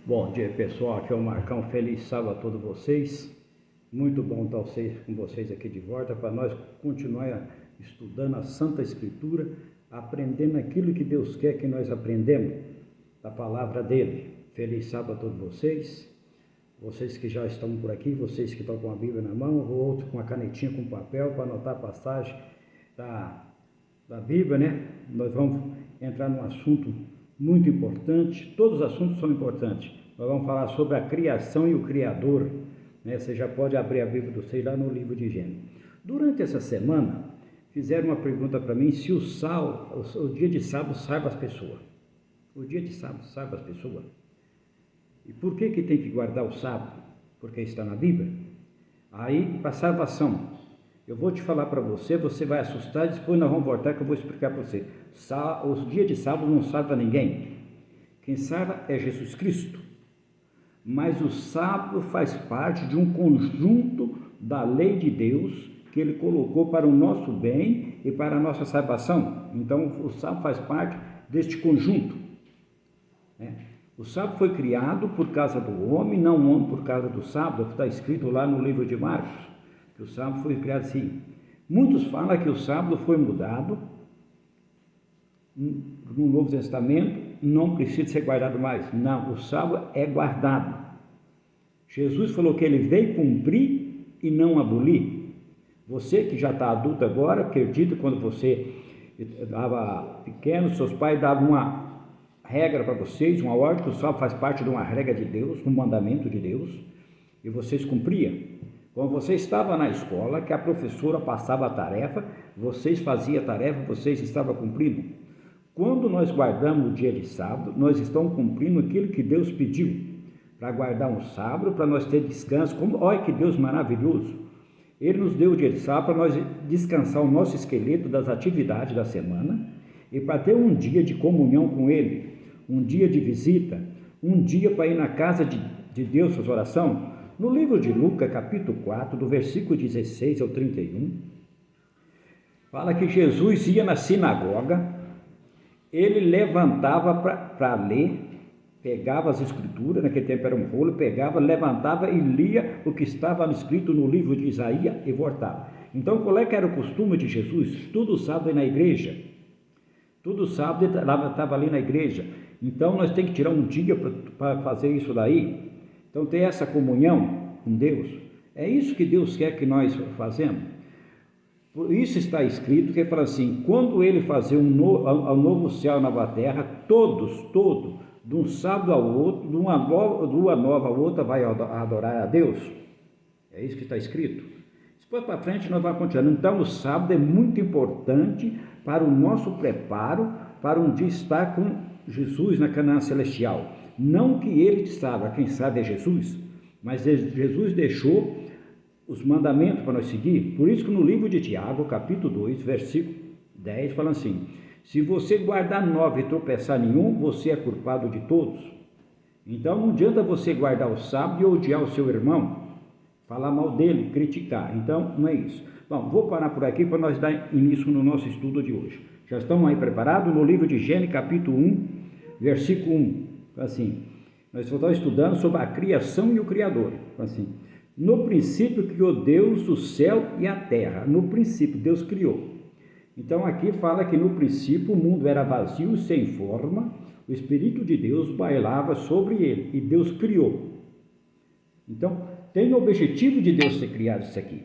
Bom dia, pessoal, aqui é o Marcão. Feliz sábado a todos vocês. Muito bom estar com vocês aqui de volta para nós continuar estudando a Santa Escritura, aprendendo aquilo que Deus quer que nós aprendemos da palavra dele. Feliz sábado a todos vocês que já estão por aqui, vocês que estão com a Bíblia na mão, ou outro com a canetinha, com papel para anotar a passagem da Bíblia, né? Nós vamos entrar num assunto muito importante. Todos os assuntos são importantes. Nós vamos falar sobre a criação e o Criador, né? Você já pode abrir a Bíblia de vocês lá no livro de Gênesis. Durante essa semana, fizeram uma pergunta para mim se o dia de sábado salva as pessoas. O dia de sábado salva as pessoas. E por que tem que guardar o sábado? Porque está na Bíblia. Aí, para salvação, eu vou te falar para você, você vai assustar e depois nós vamos voltar que eu vou explicar para você. O dia de sábado não salva ninguém. Quem salva é Jesus Cristo. Mas o sábado faz parte de um conjunto da lei de Deus que Ele colocou para o nosso bem e para a nossa salvação. Então, o sábado faz parte deste conjunto, né? O sábado foi criado por causa do homem, não o homem por causa do sábado. Está escrito lá no livro de Marcos que o sábado foi criado assim. Muitos falam que o sábado foi mudado no Novo Testamento, não precisa ser guardado mais. Não, o sábado é guardado. Jesus falou que ele veio cumprir e não abolir. Você que já está adulto agora, acredita, quando você estava pequeno, seus pais davam uma regra para vocês, uma ordem, que o sábado faz parte de uma regra de Deus, um mandamento de Deus, e vocês cumpriam. Quando você estava na escola, que a professora passava a tarefa, vocês faziam a tarefa, vocês estavam cumprindo. Quando nós guardamos o dia de sábado, nós estamos cumprindo aquilo que Deus pediu, para guardar um sábado, para nós ter descanso. Olha que Deus maravilhoso! Ele nos deu o dia de sábado para nós descansar o nosso esqueleto das atividades da semana e para ter um dia de comunhão com Ele, um dia de visita, um dia para ir na casa de Deus, fazer oração. No livro de Lucas, capítulo 4, do versículo 16 ao 31, fala que Jesus ia na sinagoga, ele levantava para ler, pegava as escrituras, naquele tempo era um rolo, pegava, levantava e lia o que estava escrito no livro de Isaías e voltava. Então, qual é que era o costume de Jesus? Todo sábado na igreja. Todo sábado ele estava ali na igreja. Então, nós temos que tirar um dia para fazer isso daí. Então, ter essa comunhão com Deus, é isso que Deus quer que nós façamos. Por isso está escrito que ele fala assim, quando ele fazer um novo céu e nova terra, todos, de um sábado ao outro, de uma lua nova ao outra, vai adorar a Deus. É isso que está escrito. Depois para frente nós vamos continuar. Então, o sábado é muito importante para o nosso preparo, para um dia estar com Jesus na Canaã Celestial. Não que ele saiba, quem sabe é Jesus, mas Jesus deixou os mandamentos para nós seguir. Por isso que no livro de Tiago, capítulo 2, versículo 10, fala assim, se você guardar 9 e tropeçar nenhum, você é culpado de todos. Então não adianta você guardar o sábado e odiar o seu irmão, falar mal dele, criticar. Então não é isso. Bom, vou parar por aqui para nós dar início no nosso estudo de hoje. Já estamos aí preparados? No livro de Gênesis, capítulo 1, versículo 1. Assim, nós estamos estudando sobre a criação e o Criador. Assim, no princípio criou Deus o céu e a terra. No princípio, Deus criou. Então aqui fala que no princípio o mundo era vazio, sem forma, o Espírito de Deus bailava sobre ele e Deus criou. Então tem o objetivo de Deus ter criado isso aqui.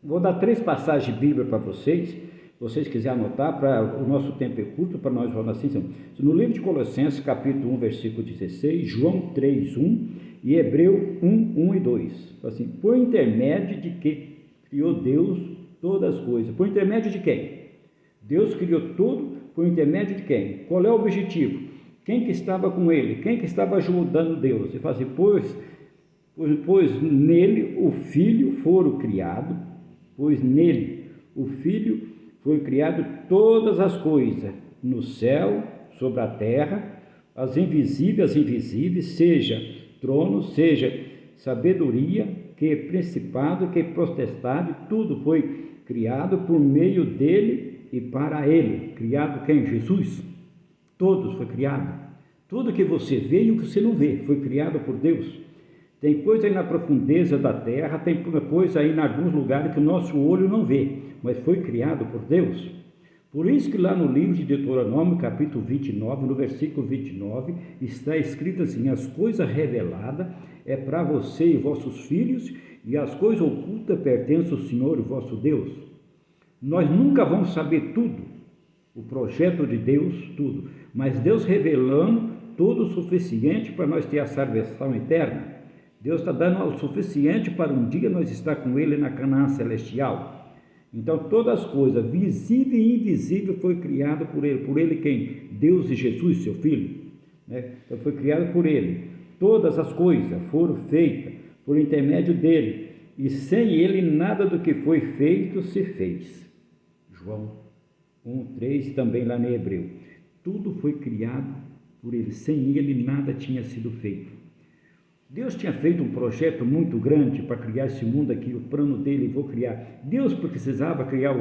Vou dar 3 passagens de Bíblia para vocês. Se vocês quiserem anotar, para o nosso tempo é curto, para nós vamos assim. No livro de Colossenses, capítulo 1, versículo 16, João 3, 1 e Hebreu 1, 1 e 2. Assim, por intermédio de que criou Deus todas as coisas. Por intermédio de quem? Deus criou tudo por intermédio de quem? Qual é o objetivo? Quem que estava com ele? Quem que estava ajudando Deus? Ele fala assim, pois nele o Filho foram criado, pois nele o Filho foi criado todas as coisas, no céu, sobre a terra, as invisíveis, seja trono, seja sabedoria, que principado, que potestade, tudo foi criado por meio dele e para ele. Criado quem? Jesus. Todos foi criado. Tudo que você vê e o que você não vê foi criado por Deus. Tem coisa aí na profundeza da terra, tem coisa aí em alguns lugares que o nosso olho não vê, mas foi criado por Deus. Por isso que lá no livro de Deuteronômio, capítulo 29, no versículo 29, está escrito assim: as coisas reveladas é para você e vossos filhos, e as coisas ocultas pertencem ao Senhor e vosso Deus. Nós nunca vamos saber tudo, o projeto de Deus, tudo, mas Deus revelando tudo o suficiente para nós ter a salvação eterna. Deus está dando o suficiente para um dia nós estar com Ele na Canaã celestial. Então todas as coisas, visível e invisível, foi criado por Ele quem? Deus e Jesus, seu Filho, né? Então foi criado por Ele. Todas as coisas foram feitas por intermédio dEle, e sem Ele nada do que foi feito se fez. João 1:3, também lá no Hebreu. Tudo foi criado por Ele, sem Ele nada tinha sido feito. Deus tinha feito um projeto muito grande para criar esse mundo aqui, o plano dele, vou criar. Deus precisava criar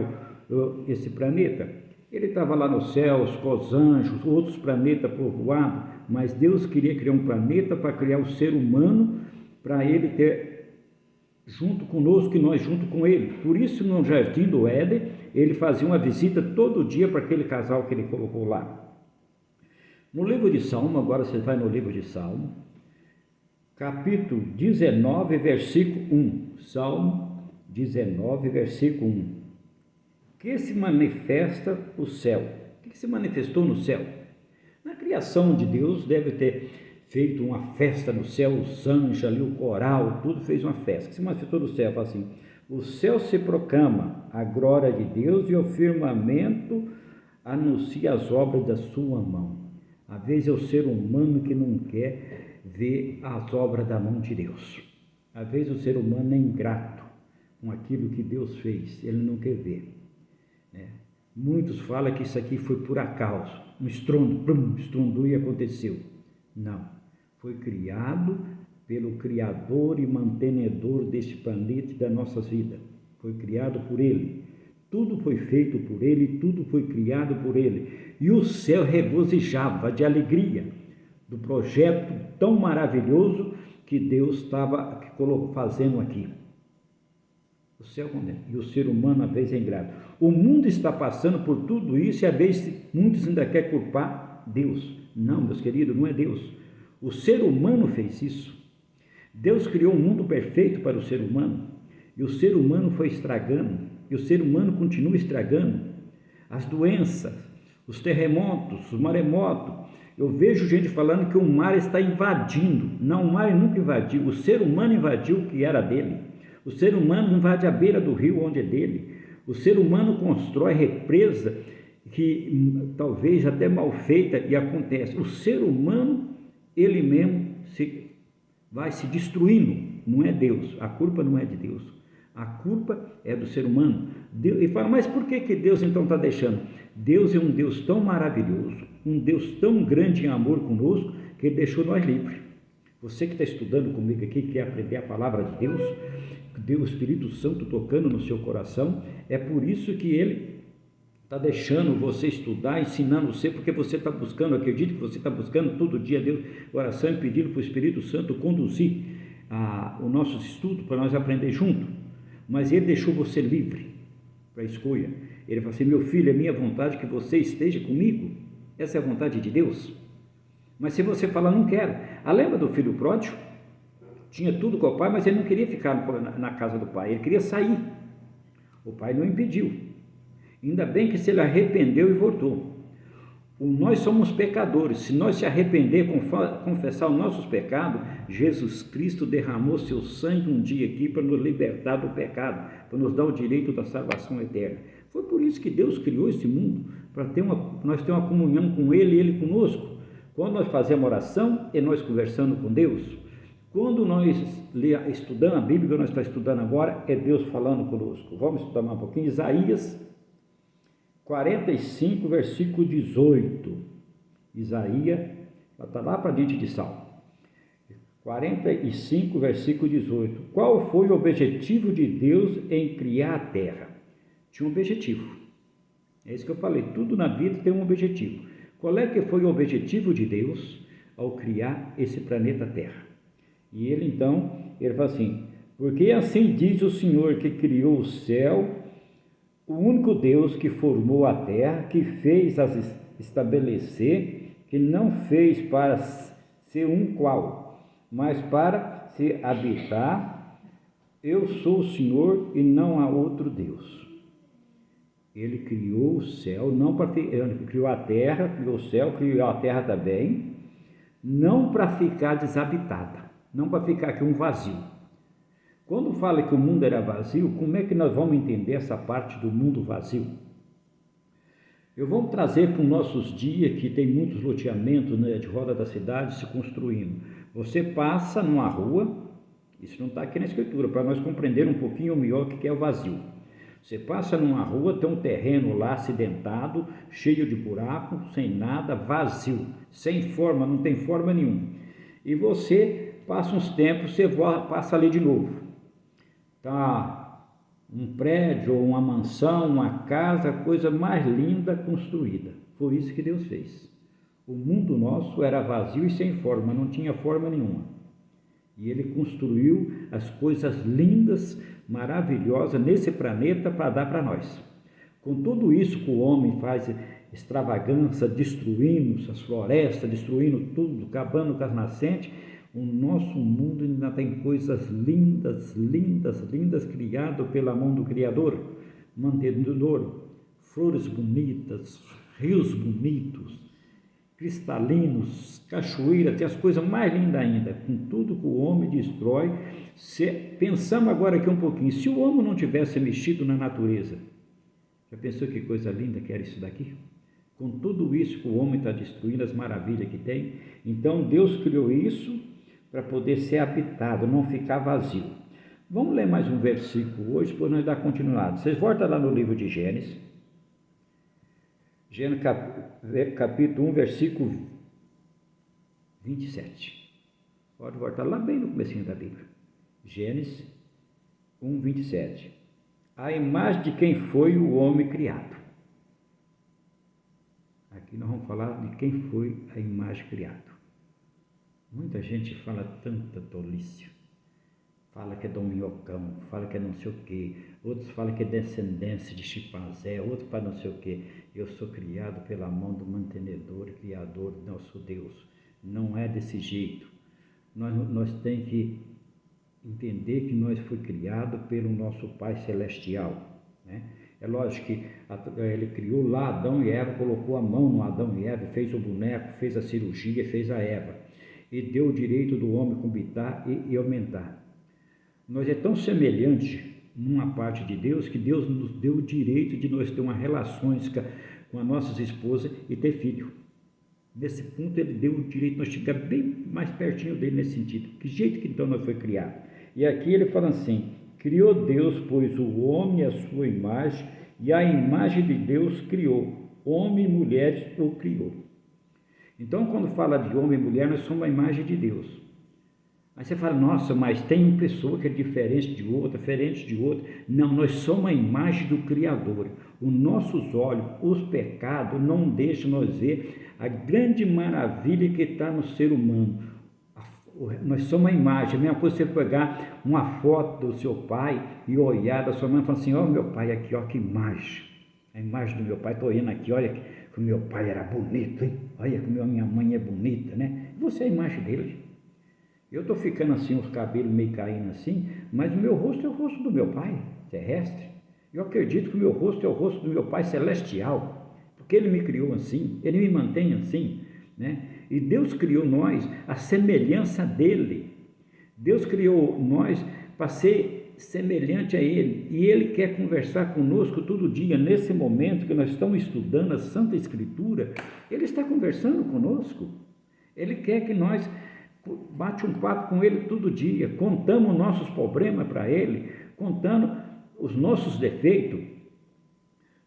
esse planeta. Ele estava lá nos céus, com os anjos, outros planetas povoados, mas Deus queria criar um planeta para criar o ser humano, para ele ter junto conosco e nós junto com ele. Por isso, no jardim do Éden, ele fazia uma visita todo dia para aquele casal que ele colocou lá. No livro de Salmo, agora você vai no livro de Salmo, capítulo 19, versículo 1. Salmo 19, versículo 1. Que se manifesta o céu? O que se manifestou no céu? Na criação de Deus deve ter feito uma festa no céu, os anjos ali, o coral, tudo fez uma festa. O que se manifestou no céu? Fala assim: o céu se proclama a glória de Deus e o firmamento anuncia as obras da sua mão. Às vezes é o ser humano que não quer ver as obras da mão de Deus. Às vezes o ser humano é ingrato com aquilo que Deus fez, ele não quer ver, né? Muitos falam que isso aqui foi por acaso, um estrondo, estrondou e aconteceu. Não, foi criado pelo Criador e mantenedor deste planeta e das nossas vidas. Foi criado por Ele. Tudo foi feito por Ele, tudo foi criado por Ele. E o céu regozijava de alegria do projeto tão maravilhoso que Deus estava fazendo aqui. O céu condena, e o ser humano às vezes é ingrato. O mundo está passando por tudo isso e às vezes muitos ainda querem culpar Deus. Não, meus queridos, não é Deus. O ser humano fez isso. Deus criou um mundo perfeito para o ser humano e o ser humano foi estragando, e o ser humano continua estragando. As doenças, os terremotos, os maremotos. Eu vejo gente falando que o mar está invadindo. Não, o mar nunca invadiu. O ser humano invadiu o que era dele. O ser humano invade a beira do rio onde é dele. O ser humano constrói represa que talvez até mal feita e acontece. O ser humano, ele mesmo vai se destruindo. Não é Deus. A culpa não é de Deus. A culpa é do ser humano. Deus, e fala, mas por que Deus então está deixando? Deus é um Deus tão maravilhoso, um Deus tão grande em amor conosco, que Ele deixou nós livres. Você que está estudando comigo aqui, que quer aprender a palavra de Deus, o Espírito Santo tocando no seu coração, é por isso que Ele está deixando você estudar, ensinando você, porque você está buscando, acredite que você está buscando todo dia Deus, oração e pedindo para o Espírito Santo conduzir o nosso estudo, para nós aprender junto. Mas Ele deixou você livre para a escolha. Ele falou assim: meu filho, é minha vontade que você esteja comigo. Essa é a vontade de Deus. Mas se você falar, não quero. Lembra do filho pródigo? Tinha tudo com o pai, mas ele não queria ficar na casa do pai, ele queria sair. O pai não impediu. Ainda bem que se ele arrependeu e voltou. Nós somos pecadores. Se nós se arrepender, confessar os nossos pecados, Jesus Cristo derramou seu sangue um dia aqui para nos libertar do pecado, para nos dar o direito da salvação eterna. Foi por isso que Deus criou esse mundo, para nós ter uma comunhão com Ele e Ele conosco. Quando nós fazemos oração, é nós conversando com Deus. Quando nós estudamos a Bíblia, que nós estamos estudando agora, é Deus falando conosco. Vamos estudar mais um pouquinho. Isaías 45, versículo 18. Isaías, está lá para dentro de Salmo. 45, versículo 18. Qual foi o objetivo de Deus em criar a terra? Tinha um objetivo. É isso que eu falei, tudo na vida tem um objetivo. Qual é que foi o objetivo de Deus ao criar esse planeta Terra. E ele fala assim: porque assim diz o Senhor que criou o céu, o único Deus que formou a terra, que fez as estabelecer, que não fez para ser um qual, mas para se habitar. Eu sou o Senhor e não há outro Deus. Ele criou o céu, ele criou a terra, criou o céu, criou a terra também, não para ficar desabitada, não para ficar aqui um vazio. Quando fala que o mundo era vazio, como é que nós vamos entender essa parte do mundo vazio? Eu vou trazer para os nossos dias, que tem muitos loteamentos, né, de roda da cidade se construindo. Você passa numa rua, isso não está aqui na escritura, para nós compreender um pouquinho melhor o que é o vazio. Você passa numa rua, tem um terreno lá acidentado, cheio de buraco, sem nada, vazio, sem forma, não tem forma nenhuma. E você passa uns tempos, você passa ali de novo. Tá um prédio, ou uma mansão, uma casa, coisa mais linda construída. Foi isso que Deus fez. O mundo nosso era vazio e sem forma, não tinha forma nenhuma. E Ele construiu as coisas lindas, maravilhosas nesse planeta para dar para nós. Com tudo isso que o homem faz extravagância, destruindo as florestas, destruindo tudo, acabando com as nascentes, o nosso mundo ainda tem coisas lindas, lindas, lindas, criadas pela mão do Criador, mantenedor, flores bonitas, rios bonitos, cristalinos, cachoeiras, tem as coisas mais lindas ainda, com tudo que o homem destrói. Pensamos agora aqui um pouquinho, se o homem não tivesse mexido na natureza, já pensou que coisa linda que era isso daqui? Com tudo isso que o homem está destruindo, as maravilhas que tem, então Deus criou isso para poder ser habitado, não ficar vazio. Vamos ler mais um versículo hoje, depois nós dar continuidade. Vocês voltam lá no livro de Gênesis, capítulo 1, versículo 27. Pode voltar lá bem no comecinho da Bíblia. Gênesis 1, 27. A imagem de quem foi o homem criado. Aqui nós vamos falar de quem foi a imagem criada. Muita gente fala tanta tolice, fala que é do minhocão, fala que é não sei o quê, outros falam que é descendência de chimpanzé, outros falam não sei o quê. Eu sou criado pela mão do mantenedor e criador do nosso Deus. Não é desse jeito. Nós temos que entender que nós fomos criados pelo nosso Pai Celestial, né? É lógico que ele criou lá Adão e Eva, colocou a mão no Adão e Eva, fez o boneco, fez a cirurgia, fez a Eva. E deu o direito do homem cobitar e aumentar. Nós é tão semelhante numa parte de Deus, que Deus nos deu o direito de nós ter uma relações com as nossas esposas e ter filho. Nesse ponto ele deu o direito de nós chegar bem mais pertinho dele nesse sentido. Que jeito que então nós foi criado? E aqui ele fala assim: criou Deus, pois o homem à sua imagem, e a imagem de Deus criou, homem e mulher o criou. Então, quando fala de homem e mulher, nós somos a imagem de Deus. Aí você fala: nossa, mas tem uma pessoa que é diferente de outra, diferente de outra. Não, nós somos a imagem do Criador. Os nossos olhos, os pecados, não deixam nós ver a grande maravilha que está no ser humano. Nós somos a imagem. A mesma coisa você pegar uma foto do seu pai e olhar da sua mãe e falar assim: ó, meu pai aqui, ó, que imagem. A imagem do meu pai, estou olhando aqui, olha que o meu pai era bonito, hein? Olha como a minha mãe é bonita, né? Você é a imagem dele. Eu estou ficando assim, os cabelos meio caindo assim, mas o meu rosto é o rosto do meu pai terrestre. Eu acredito que o meu rosto é o rosto do meu pai celestial, porque ele me criou assim, ele me mantém assim, né? E Deus criou nós à semelhança dele. Deus criou nós para ser semelhante a Ele, e Ele quer conversar conosco todo dia. Nesse momento que nós estamos estudando a Santa Escritura, Ele está conversando conosco. Ele quer que nós bate um papo com Ele todo dia, contamos nossos problemas para Ele, contando os nossos defeitos,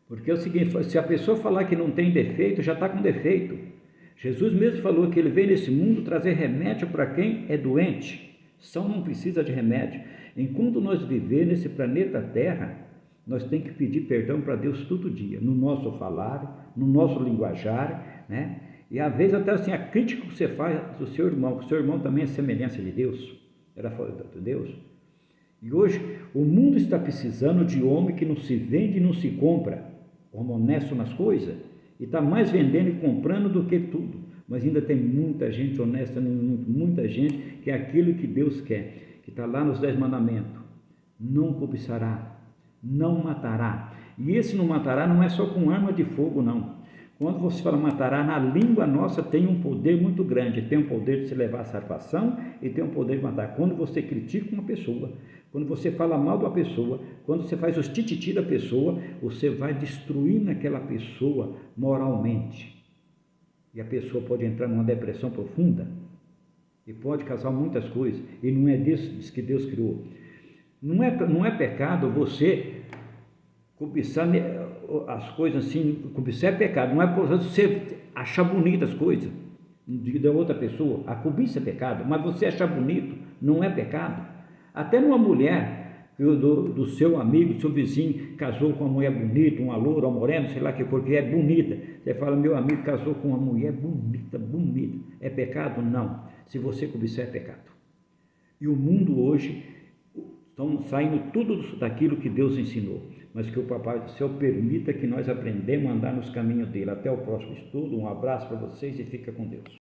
porque é o seguinte: se a pessoa falar que não tem defeito, já está com defeito. Jesus mesmo falou que Ele veio nesse mundo trazer remédio para quem é doente. São não precisa de remédio. Enquanto nós viver nesse planeta Terra, nós temos que pedir perdão para Deus todo dia, no nosso falar, no nosso linguajar, né? E às vezes até assim, a crítica que você faz do seu irmão, que o seu irmão também é semelhança de Deus, era fora de Deus. E hoje o mundo está precisando de homem que não se vende e não se compra, homem honesto nas coisas, e está mais vendendo e comprando do que tudo. Mas ainda tem muita gente honesta, muita gente que é aquilo que Deus quer, que está lá nos 10 mandamentos. Não cobiçará, não matará. E esse não matará não é só com arma de fogo, não. Quando você fala matará, na língua nossa tem um poder muito grande, tem um poder de se levar à salvação e tem um poder de matar. Quando você critica uma pessoa, quando você fala mal de uma pessoa, quando você faz os tititi da pessoa, você vai destruindo aquela pessoa moralmente. E a pessoa pode entrar numa depressão profunda e pode causar muitas coisas. E não é disso que Deus criou. Não é pecado você cobiçar as coisas assim, cobiçar é pecado, não é por você achar bonito as coisas da outra pessoa, a cobiça é pecado, mas você achar bonito não é pecado. Até numa mulher, do seu amigo, do seu vizinho, casou com uma mulher bonita, uma loura, uma morena, sei lá que for, que é bonita, você fala, meu amigo casou com uma mulher bonita, é pecado? Não, se você cobiçar é pecado. E o mundo hoje estão saindo tudo daquilo que Deus ensinou, mas que o Papai do Céu permita que nós aprendamos a andar nos caminhos dele. Até o próximo estudo, um abraço para vocês e fica com Deus.